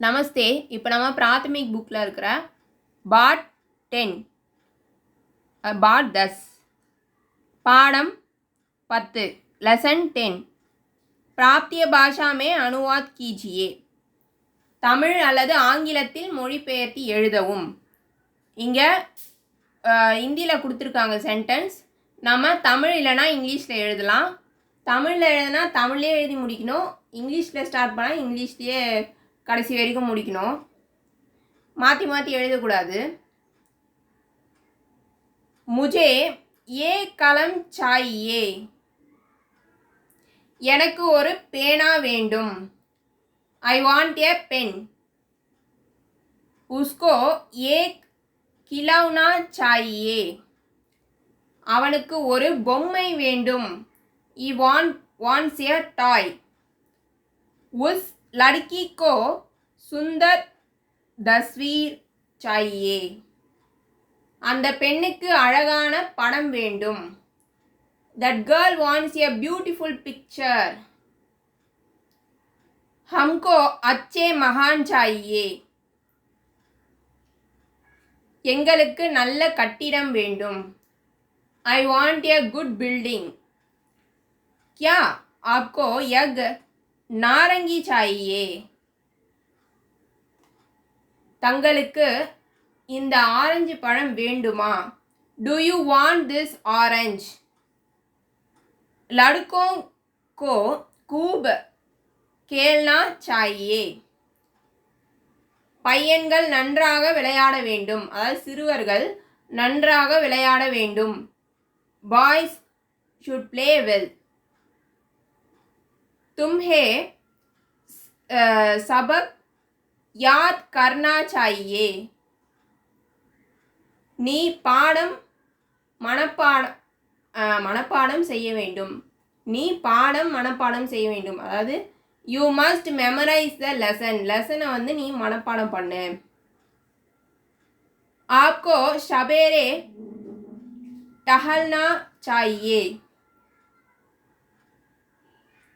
நமஸ்தே. இப்போ நம்ம பிராத்தமிக் புக்கில் இருக்கிற பாட் 10 பாட் 10 பாடம் 10 लेसन 10 प्राप्तीय भाषा में अनुवाद कीजिए. தமிழ் அல்லது ஆங்கிலத்தில் மொழிபெயர்த்து எழுதவும். இங்கே ஹிந்தியில் கொடுத்துருக்காங்க சென்டென்ஸ். நம்ம தமிழ் இல்லைனா இங்கிலீஷில் எழுதலாம். தமிழில் எழுதுனா தமிழ்லேயே எழுதி முடிக்கணும். இங்கிலீஷில் ஸ்டார்ட் பண்ணால் இங்கிலீஷ்லேயே கடைசி வரைக்கும் முடிக்கணும். மாற்றி மாற்றி எழுதக்கூடாது. முझे ये कलम चाहिए. எனக்கு ஒரு பேனா வேண்டும். I want a pen. उसको एक खिलौना चाहिए. அவனுக்கு ஒரு பொம்மை வேண்டும். He wants a toy. उस लड़की को सुंदर तस्वीर चाहिए. அந்த பெண்ணுக்கு அழகான படம் வேண்டும். That girl wants a beautiful picture. हमको अच्छे मकान चाहिए. எங்களுக்கு நல்ல கட்டிடம் வேண்டும். I want a good building. क्या आपको एक नारंगी चाहिए. தங்களுக்கு இந்த ஆரஞ்சு பழம் வேண்டுமா. Do you want this orange? लड़कों को खूब खेलना चाहिए. பையன்கள் நன்றாக விளையாட வேண்டும். அதாவது சிறுவர்கள் நன்றாக விளையாட வேண்டும். Boys should play well. तुम्हें सबक याद करना चाहिए. நீ பாடம் மனப்பாடம் செய்ய வேண்டும். நீ பாடம் மனப்பாடம் செய்ய வேண்டும். அதாவது you must memorise the lesson. லெசனை வந்து நீ மனப்பாடம் பண்ணு. आपको सवेरे टहलना चाहिए.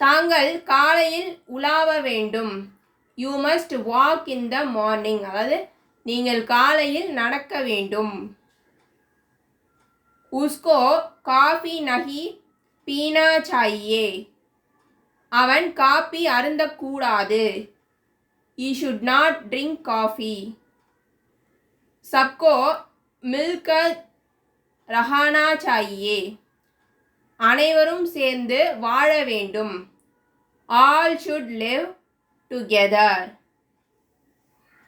தாங்கள் காலையில் உலாவ வேண்டும். You must walk in the morning. அதாவது நீங்கள் காலையில் நடக்க வேண்டும். उसको காஃபி नहीं पीना चाहिए. அவன் coffee அருந்தக்கூடாது. He should not drink coffee. सबको मिलकर रहना चाहिए. அனைவரும் சேர்ந்து வாழ வேண்டும். All should live together.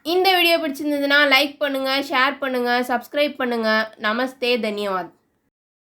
இந்த வீடியோ பிடிச்சிருந்ததுன்னா லைக் பண்ணுங்கள், ஷேர் பண்ணுங்கள், சப்ஸ்கிரைப் பண்ணுங்கள். நமஸ்தே, தன்யவாத்.